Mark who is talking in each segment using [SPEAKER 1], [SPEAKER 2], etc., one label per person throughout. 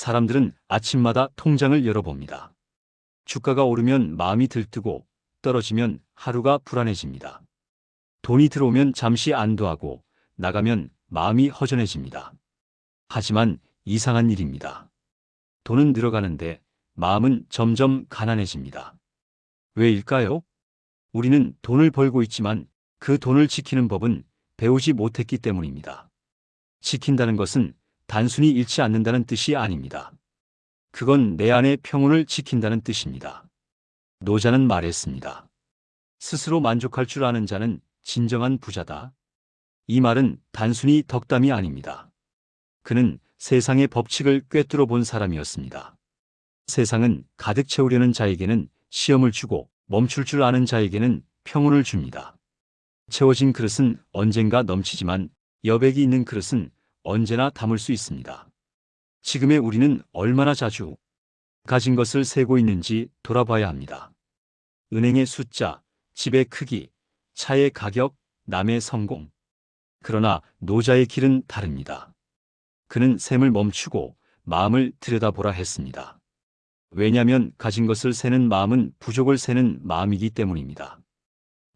[SPEAKER 1] 사람들은 아침마다 통장을 열어봅니다. 주가가 오르면 마음이 들뜨고 떨어지면 하루가 불안해집니다. 돈이 들어오면 잠시 안도하고 나가면 마음이 허전해집니다. 하지만 이상한 일입니다. 돈은 늘어가는데 마음은 점점 가난해집니다. 왜일까요? 우리는 돈을 벌고 있지만 그 돈을 지키는 법은 배우지 못했기 때문입니다. 지킨다는 것은 단순히 잃지 않는다는 뜻이 아닙니다. 그건 내 안의 평온을 지킨다는 뜻입니다. 노자는 말했습니다. 스스로 만족할 줄 아는 자는 진정한 부자다. 이 말은 단순히 덕담이 아닙니다. 그는 세상의 법칙을 꿰뚫어 본 사람이었습니다. 세상은 가득 채우려는 자에게는 시험을 주고 멈출 줄 아는 자에게는 평온을 줍니다. 채워진 그릇은 언젠가 넘치지만 여백이 있는 그릇은 언제나 담을 수 있습니다. 지금의 우리는 얼마나 자주 가진 것을 세고 있는지 돌아봐야 합니다. 은행의 숫자, 집의 크기, 차의 가격, 남의 성공. 그러나 노자의 길은 다릅니다. 그는 셈을 멈추고 마음을 들여다보라 했습니다. 왜냐하면 가진 것을 세는 마음은 부족을 세는 마음이기 때문입니다.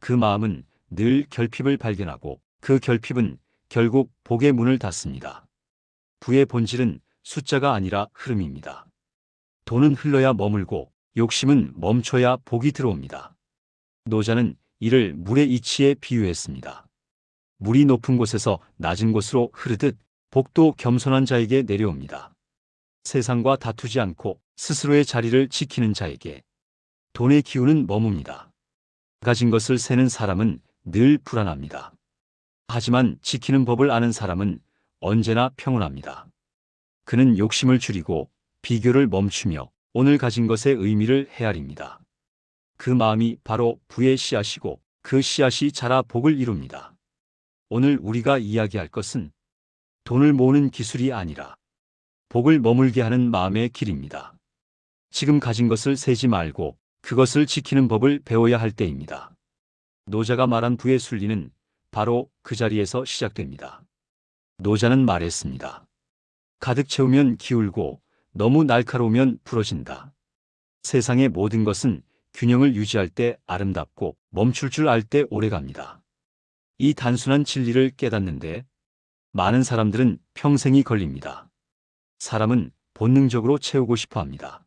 [SPEAKER 1] 그 마음은 늘 결핍을 발견하고 그 결핍은 결국 복의 문을 닫습니다. 부의 본질은 숫자가 아니라 흐름입니다. 돈은 흘러야 머물고 욕심은 멈춰야 복이 들어옵니다. 노자는 이를 물의 이치에 비유했습니다. 물이 높은 곳에서 낮은 곳으로 흐르듯 복도 겸손한 자에게 내려옵니다. 세상과 다투지 않고 스스로의 자리를 지키는 자에게 돈의 기운은 머뭅니다. 가진 것을 세는 사람은 늘 불안합니다. 하지만 지키는 법을 아는 사람은 언제나 평온합니다. 그는 욕심을 줄이고 비교를 멈추며 오늘 가진 것의 의미를 헤아립니다. 그 마음이 바로 부의 씨앗이고 그 씨앗이 자라 복을 이룹니다. 오늘 우리가 이야기할 것은 돈을 모으는 기술이 아니라 복을 머물게 하는 마음의 길입니다. 지금 가진 것을 세지 말고 그것을 지키는 법을 배워야 할 때입니다. 노자가 말한 부의 순리는 바로 그 자리에서 시작됩니다. 노자는 말했습니다. 가득 채우면 기울고 너무 날카로우면 부러진다. 세상의 모든 것은 균형을 유지할 때 아름답고 멈출 줄 알 때 오래갑니다. 이 단순한 진리를 깨닫는데 많은 사람들은 평생이 걸립니다. 사람은 본능적으로 채우고 싶어 합니다.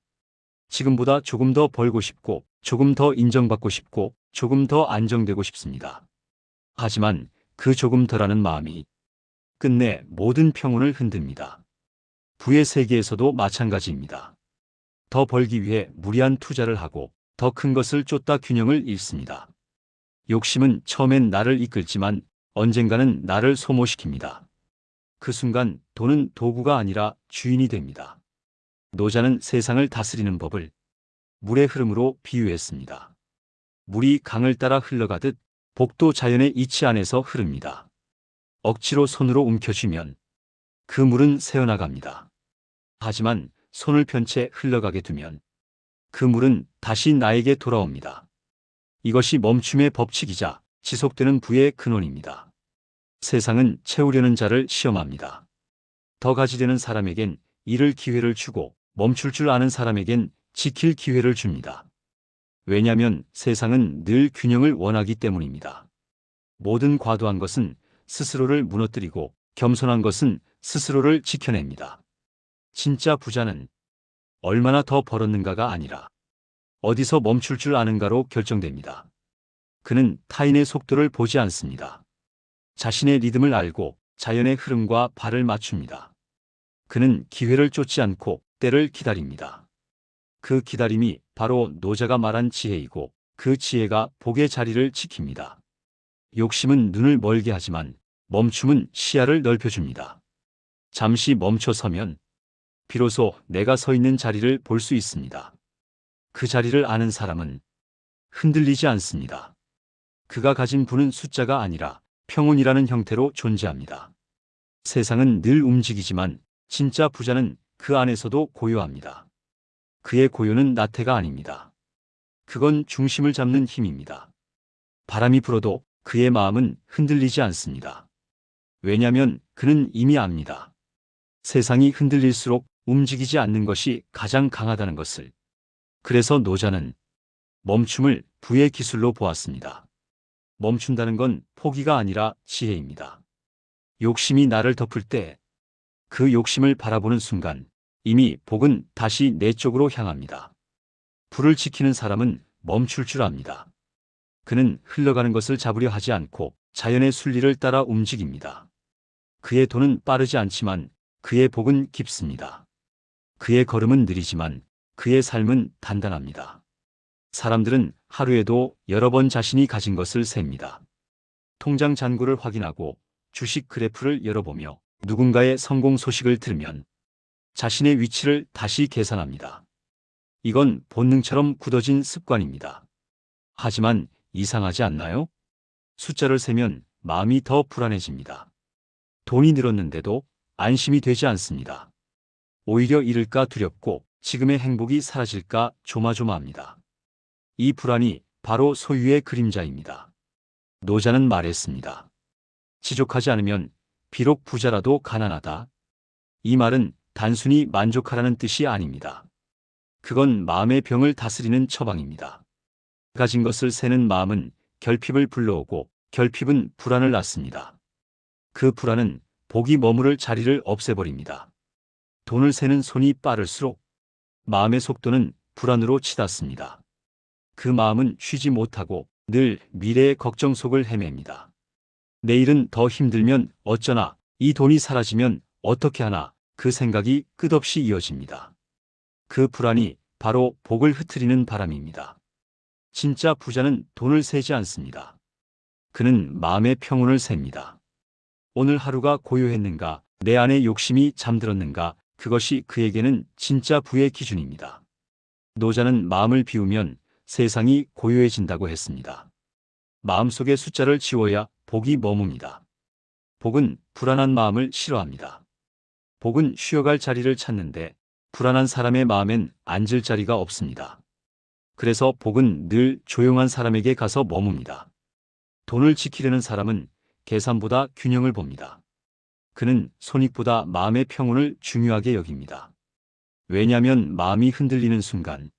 [SPEAKER 1] 지금보다 조금 더 벌고 싶고, 조금 더 인정받고 싶고, 조금 더 안정되고 싶습니다. 하지만 그 조금 더라는 마음이 끝내 모든 평온을 흔듭니다. 부의 세계에서도 마찬가지입니다. 더 벌기 위해 무리한 투자를 하고 더 큰 것을 쫓다 균형을 잃습니다. 욕심은 처음엔 나를 이끌지만 언젠가는 나를 소모시킵니다. 그 순간 돈은 도구가 아니라 주인이 됩니다. 노자는 세상을 다스리는 법을 물의 흐름으로 비유했습니다. 물이 강을 따라 흘러가듯 복도 자연의 이치 안에서 흐릅니다. 억지로 손으로 움켜쥐면 그 물은 새어나갑니다. 하지만 손을 편 채 흘러가게 두면 그 물은 다시 나에게 돌아옵니다. 이것이 멈춤의 법칙이자 지속되는 부의 근원입니다. 세상은 채우려는 자를 시험합니다. 더 가지려는 사람에겐 잃을 기회를 주고 멈출 줄 아는 사람에겐 지킬 기회를 줍니다. 왜냐하면 세상은 늘 균형을 원하기 때문입니다. 모든 과도한 것은 스스로를 무너뜨리고 겸손한 것은 스스로를 지켜냅니다. 진짜 부자는 얼마나 더 벌었는가가 아니라 어디서 멈출 줄 아는가로 결정됩니다. 그는 타인의 속도를 보지 않습니다. 자신의 리듬을 알고 자연의 흐름과 발을 맞춥니다. 그는 기회를 쫓지 않고 때를 기다립니다. 그 기다림이 바로 노자가 말한 지혜이고 그 지혜가 복의 자리를 지킵니다. 욕심은 눈을 멀게 하지만 멈춤은 시야를 넓혀줍니다. 잠시 멈춰서면 비로소 내가 서 있는 자리를 볼 수 있습니다. 그 자리를 아는 사람은 흔들리지 않습니다. 그가 가진 부는 숫자가 아니라 평온이라는 형태로 존재합니다. 세상은 늘 움직이지만 진짜 부자는 그 안에서도 고요합니다. 그의 고요는 나태가 아닙니다. 그건 중심을 잡는 힘입니다. 바람이 불어도 그의 마음은 흔들리지 않습니다. 왜냐하면 그는 이미 압니다. 세상이 흔들릴수록 움직이지 않는 것이 가장 강하다는 것을. 그래서 노자는 멈춤을 부의 기술로 보았습니다. 멈춘다는 건 포기가 아니라 지혜입니다. 욕심이 나를 덮을 때 그 욕심을 바라보는 순간 이미 복은 다시 내 쪽으로 향합니다. 불을 지키는 사람은 멈출 줄 압니다. 그는 흘러가는 것을 잡으려 하지 않고 자연의 순리를 따라 움직입니다. 그의 도는 빠르지 않지만 그의 복은 깊습니다. 그의 걸음은 느리지만 그의 삶은 단단합니다. 사람들은 하루에도 여러 번 자신이 가진 것을 셉니다. 통장 잔고를 확인하고 주식 그래프를 열어보며 누군가의 성공 소식을 들으면 자신의 위치를 다시 계산합니다. 이건 본능처럼 굳어진 습관입니다. 하지만 이상하지 않나요? 숫자를 세면 마음이 더 불안해집니다. 돈이 늘었는데도 안심이 되지 않습니다. 오히려 잃을까 두렵고 지금의 행복이 사라질까 조마조마합니다. 이 불안이 바로 소유의 그림자입니다. 노자는 말했습니다. 지족하지 않으면 비록 부자라도 가난하다. 이 말은 단순히 만족하라는 뜻이 아닙니다. 그건 마음의 병을 다스리는 처방입니다. 가진 것을 세는 마음은 결핍을 불러오고 결핍은 불안을 낳습니다. 그 불안은 복이 머무를 자리를 없애버립니다. 돈을 세는 손이 빠를수록 마음의 속도는 불안으로 치닫습니다. 그 마음은 쉬지 못하고 늘 미래의 걱정 속을 헤맵니다. 내일은 더 힘들면 어쩌나, 이 돈이 사라지면 어떻게 하나, 그 생각이 끝없이 이어집니다. 그 불안이 바로 복을 흐트리는 바람입니다. 진짜 부자는 돈을 세지 않습니다. 그는 마음의 평온을 셉니다. 오늘 하루가 고요했는가, 내 안에 욕심이 잠들었는가, 그것이 그에게는 진짜 부의 기준입니다. 노자는 마음을 비우면 세상이 고요해진다고 했습니다. 마음속의 숫자를 지워야 복이 머뭅니다. 복은 불안한 마음을 싫어합니다. 복은 쉬어갈 자리를 찾는데 불안한 사람의 마음엔 앉을 자리가 없습니다. 그래서 복은 늘 조용한 사람에게 가서 머뭅니다. 돈을 지키려는 사람은 계산보다 균형을 봅니다. 그는 손익보다 마음의 평온을 중요하게 여깁니다. 왜냐하면 마음이 흔들리는 순간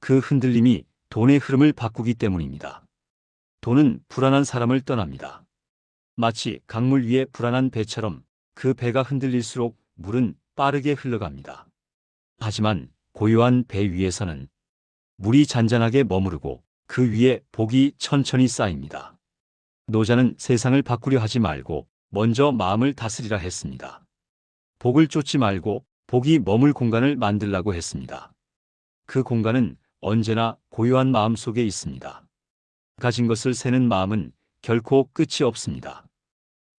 [SPEAKER 1] 그 흔들림이 돈의 흐름을 바꾸기 때문입니다. 돈은 불안한 사람을 떠납니다. 마치 강물 위에 불안한 배처럼 그 배가 흔들릴수록 물은 빠르게 흘러갑니다. 하지만 고요한 배 위에서는 물이 잔잔하게 머무르고 그 위에 복이 천천히 쌓입니다. 노자는 세상을 바꾸려 하지 말고 먼저 마음을 다스리라 했습니다. 복을 쫓지 말고 복이 머물 공간을 만들라고 했습니다. 그 공간은 언제나 고요한 마음 속에 있습니다. 가진 것을 세는 마음은 결코 끝이 없습니다.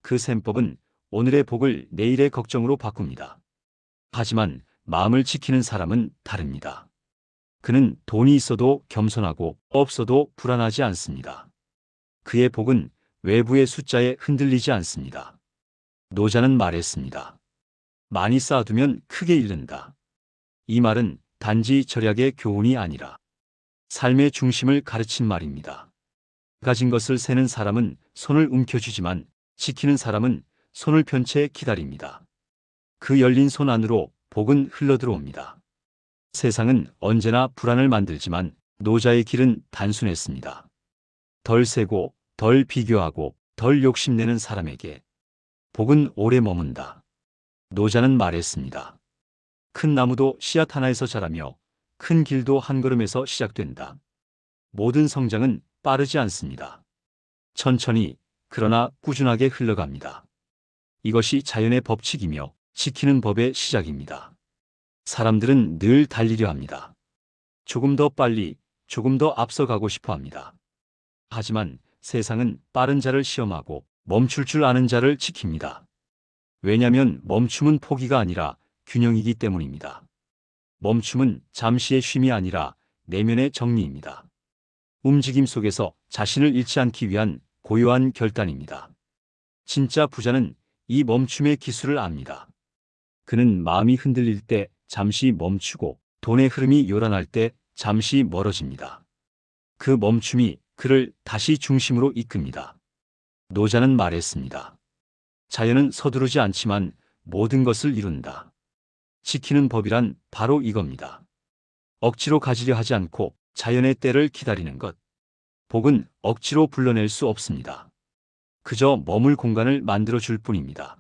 [SPEAKER 1] 그 셈법은 오늘의 복을 내일의 걱정으로 바꿉니다. 하지만 마음을 지키는 사람은 다릅니다. 그는 돈이 있어도 겸손하고 없어도 불안하지 않습니다. 그의 복은 외부의 숫자에 흔들리지 않습니다. 노자는 말했습니다. 많이 쌓아두면 크게 잃는다. 이 말은 단지 절약의 교훈이 아니라 삶의 중심을 가르친 말입니다. 가진 것을 세는 사람은 손을 움켜쥐지만 지키는 사람은 손을 편 채 기다립니다. 그 열린 손 안으로 복은 흘러들어옵니다. 세상은 언제나 불안을 만들지만 노자의 길은 단순했습니다. 덜 세고 덜 비교하고 덜 욕심내는 사람에게 복은 오래 머문다. 노자는 말했습니다. 큰 나무도 씨앗 하나에서 자라며 큰 길도 한 걸음에서 시작된다. 모든 성장은 빠르지 않습니다. 천천히 그러나 꾸준하게 흘러갑니다. 이것이 자연의 법칙이며 지키는 법의 시작입니다. 사람들은 늘 달리려 합니다. 조금 더 빨리, 조금 더 앞서가고 싶어 합니다. 하지만 세상은 빠른 자를 시험하고 멈출 줄 아는 자를 지킵니다. 왜냐하면 멈춤은 포기가 아니라 균형이기 때문입니다. 멈춤은 잠시의 쉼이 아니라 내면의 정리입니다. 움직임 속에서 자신을 잃지 않기 위한 고요한 결단입니다. 진짜 부자는 이 멈춤의 기술을 압니다. 그는 마음이 흔들릴 때 잠시 멈추고 돈의 흐름이 요란할 때 잠시 멀어집니다. 그 멈춤이 그를 다시 중심으로 이끕니다. 노자는 말했습니다. 자연은 서두르지 않지만 모든 것을 이룬다. 지키는 법이란 바로 이겁니다. 억지로 가지려 하지 않고 자연의 때를 기다리는 것. 복은 억지로 불러낼 수 없습니다. 그저 머물 공간을 만들어 줄 뿐입니다.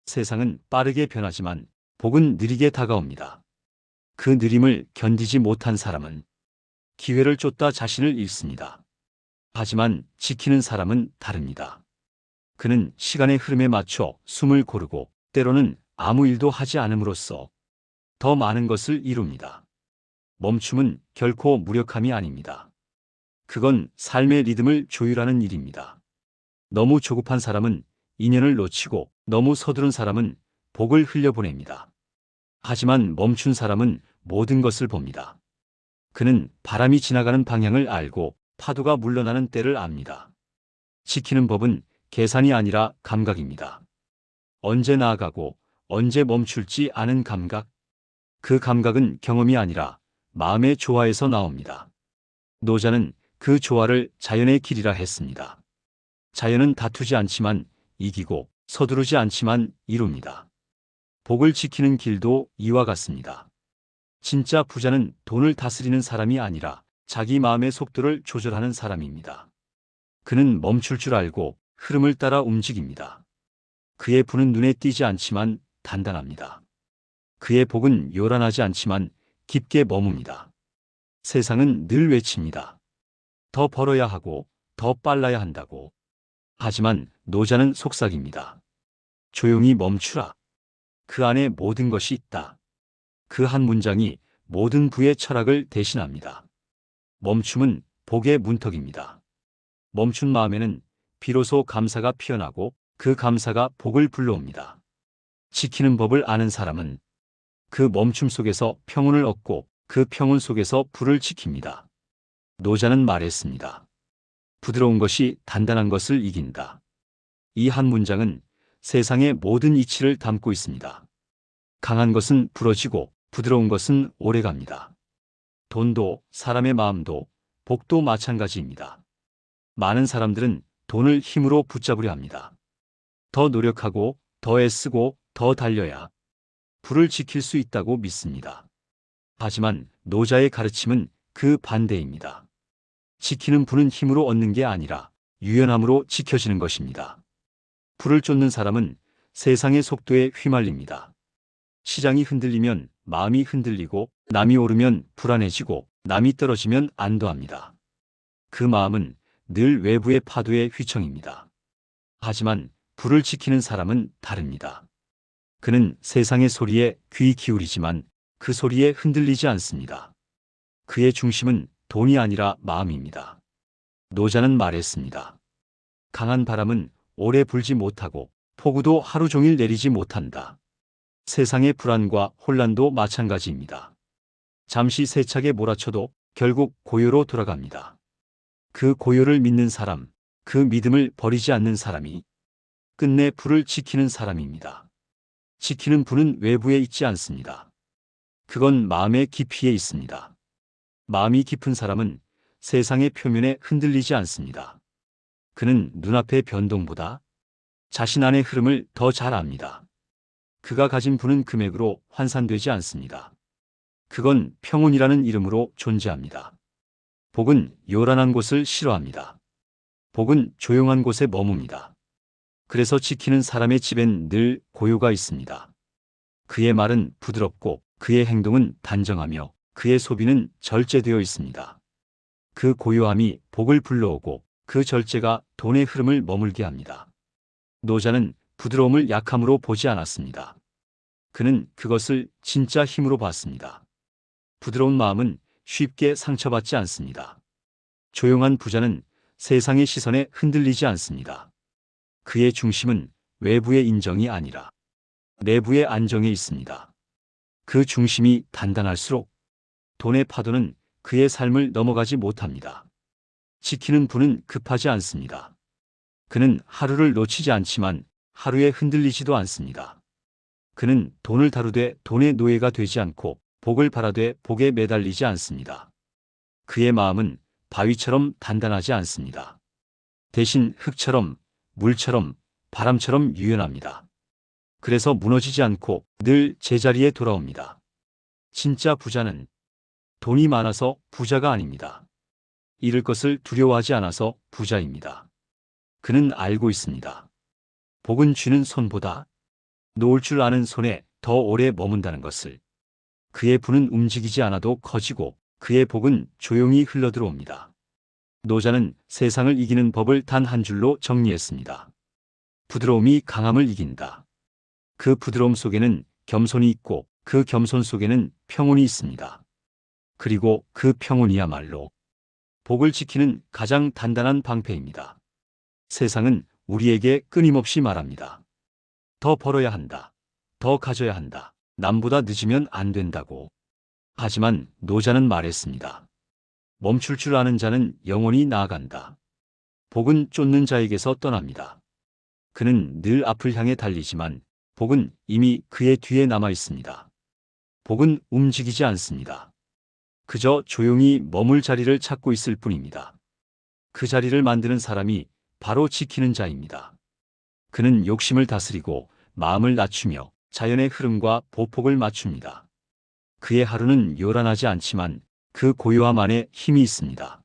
[SPEAKER 1] 세상은 빠르게 변하지만 복은 느리게 다가옵니다. 그 느림을 견디지 못한 사람은 기회를 쫓다 자신을 잃습니다. 하지만 지키는 사람은 다릅니다. 그는 시간의 흐름에 맞춰 숨을 고르고 때로는 아무 일도 하지 않음으로써 더 많은 것을 이룹니다. 멈춤은 결코 무력함이 아닙니다. 그건 삶의 리듬을 조율하는 일입니다. 너무 조급한 사람은 인연을 놓치고 너무 서두른 사람은 복을 흘려보냅니다. 하지만 멈춘 사람은 모든 것을 봅니다. 그는 바람이 지나가는 방향을 알고 파도가 물러나는 때를 압니다. 지키는 법은 계산이 아니라 감각입니다. 언제 나아가고 언제 멈출지 아는 감각. 그 감각은 경험이 아니라 마음의 조화에서 나옵니다. 노자는 그 조화를 자연의 길이라 했습니다. 자연은 다투지 않지만 이기고 서두르지 않지만 이룹니다. 복을 지키는 길도 이와 같습니다. 진짜 부자는 돈을 다스리는 사람이 아니라 자기 마음의 속도를 조절하는 사람입니다. 그는 멈출 줄 알고 흐름을 따라 움직입니다. 그의 부는 눈에 띄지 않지만 단단합니다. 그의 복은 요란하지 않지만 깊게 머뭅니다. 세상은 늘 외칩니다. 더 벌어야 하고 더 빨라야 한다고. 하지만 노자는 속삭입니다. 조용히 멈추라. 그 안에 모든 것이 있다. 그 한 문장이 모든 부의 철학을 대신합니다. 멈춤은 복의 문턱입니다. 멈춘 마음에는 비로소 감사가 피어나고 그 감사가 복을 불러옵니다. 지키는 법을 아는 사람은 그 멈춤 속에서 평온을 얻고 그 평온 속에서 불을 지킵니다. 노자는 말했습니다. 부드러운 것이 단단한 것을 이긴다. 이 한 문장은 세상의 모든 이치를 담고 있습니다. 강한 것은 부러지고 부드러운 것은 오래갑니다. 돈도 사람의 마음도 복도 마찬가지입니다. 많은 사람들은 돈을 힘으로 붙잡으려 합니다. 더 노력하고 더 애쓰고 더 달려야 불을 지킬 수 있다고 믿습니다. 하지만 노자의 가르침은 그 반대입니다. 지키는 불은 힘으로 얻는 게 아니라 유연함으로 지켜지는 것입니다. 불을 쫓는 사람은 세상의 속도에 휘말립니다. 시장이 흔들리면 마음이 흔들리고 남이 오르면 불안해지고 남이 떨어지면 안도합니다. 그 마음은 늘 외부의 파도에 휘청입니다. 하지만 불을 지키는 사람은 다릅니다. 그는 세상의 소리에 귀 기울이지만 그 소리에 흔들리지 않습니다. 그의 중심은 돈이 아니라 마음입니다. 노자는 말했습니다. 강한 바람은 오래 불지 못하고 폭우도 하루 종일 내리지 못한다. 세상의 불안과 혼란도 마찬가지입니다. 잠시 세차게 몰아쳐도 결국 고요로 돌아갑니다. 그 고요를 믿는 사람, 그 믿음을 버리지 않는 사람이 끝내 불을 지키는 사람입니다. 지키는 불은 외부에 있지 않습니다. 그건 마음의 깊이에 있습니다. 마음이 깊은 사람은 세상의 표면에 흔들리지 않습니다. 그는 눈앞의 변동보다 자신 안의 흐름을 더 잘 압니다. 그가 가진 부는 금액으로 환산되지 않습니다. 그건 평온이라는 이름으로 존재합니다. 복은 요란한 곳을 싫어합니다. 복은 조용한 곳에 머뭅니다. 그래서 지키는 사람의 집엔 늘 고요가 있습니다. 그의 말은 부드럽고 그의 행동은 단정하며 그의 소비는 절제되어 있습니다. 그 고요함이 복을 불러오고 그 절제가 돈의 흐름을 머물게 합니다. 노자는 부드러움을 약함으로 보지 않았습니다. 그는 그것을 진짜 힘으로 봤습니다. 부드러운 마음은 쉽게 상처받지 않습니다. 조용한 부자는 세상의 시선에 흔들리지 않습니다. 그의 중심은 외부의 인정이 아니라 내부의 안정에 있습니다. 그 중심이 단단할수록 돈의 파도는 그의 삶을 넘어가지 못합니다. 지키는 분은 급하지 않습니다. 그는 하루를 놓치지 않지만 하루에 흔들리지도 않습니다. 그는 돈을 다루되 돈의 노예가 되지 않고 복을 바라되 복에 매달리지 않습니다. 그의 마음은 바위처럼 단단하지 않습니다. 대신 흙처럼, 물처럼, 바람처럼 유연합니다. 그래서 무너지지 않고 늘 제자리에 돌아옵니다. 진짜 부자는 돈이 많아서 부자가 아닙니다. 잃을 것을 두려워하지 않아서 부자입니다. 그는 알고 있습니다. 복은 쥐는 손보다 놓을 줄 아는 손에 더 오래 머문다는 것을. 그의 부는 움직이지 않아도 커지고 그의 복은 조용히 흘러들어옵니다. 노자는 세상을 이기는 법을 단 한 줄로 정리했습니다. 부드러움이 강함을 이긴다. 그 부드러움 속에는 겸손이 있고 그 겸손 속에는 평온이 있습니다. 그리고 그 평온이야말로 복을 지키는 가장 단단한 방패입니다. 세상은 우리에게 끊임없이 말합니다. 더 벌어야 한다. 더 가져야 한다. 남보다 늦으면 안 된다고. 하지만 노자는 말했습니다. 멈출 줄 아는 자는 영원히 나아간다. 복은 쫓는 자에게서 떠납니다. 그는 늘 앞을 향해 달리지만 복은 이미 그의 뒤에 남아 있습니다. 복은 움직이지 않습니다. 그저 조용히 머물 자리를 찾고 있을 뿐입니다. 그 자리를 만드는 사람이 바로 지키는 자입니다. 그는 욕심을 다스리고 마음을 낮추며 자연의 흐름과 보폭을 맞춥니다. 그의 하루는 요란하지 않지만 그 고요함 안에 힘이 있습니다.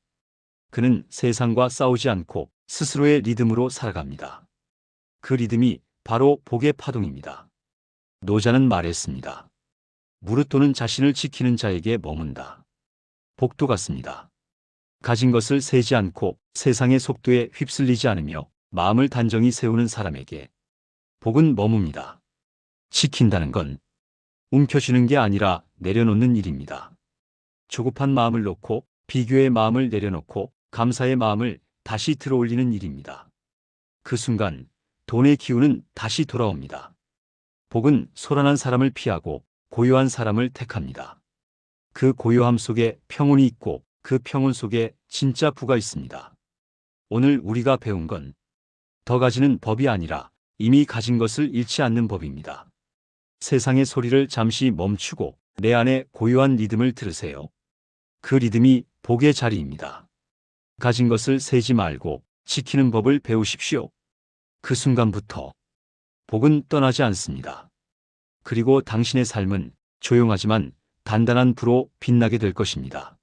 [SPEAKER 1] 그는 세상과 싸우지 않고 스스로의 리듬으로 살아갑니다. 그 리듬이 바로 복의 파동입니다. 노자는 말했습니다. 무릇 돈은 자신을 지키는 자에게 머문다. 복도 같습니다. 가진 것을 세지 않고 세상의 속도에 휩쓸리지 않으며 마음을 단정히 세우는 사람에게 복은 머뭅니다. 지킨다는 건 움켜쥐는 게 아니라 내려놓는 일입니다. 조급한 마음을 놓고 비교의 마음을 내려놓고 감사의 마음을 다시 들어올리는 일입니다. 그 순간 돈의 기운은 다시 돌아옵니다. 복은 소란한 사람을 피하고 고요한 사람을 택합니다. 그 고요함 속에 평온이 있고 그 평온 속에 진짜 부가 있습니다. 오늘 우리가 배운 건 더 가지는 법이 아니라 이미 가진 것을 잃지 않는 법입니다. 세상의 소리를 잠시 멈추고 내 안에 고요한 리듬을 들으세요. 그 리듬이 복의 자리입니다. 가진 것을 세지 말고 지키는 법을 배우십시오. 그 순간부터 복은 떠나지 않습니다. 그리고 당신의 삶은 조용하지만 단단한 부로 빛나게 될 것입니다.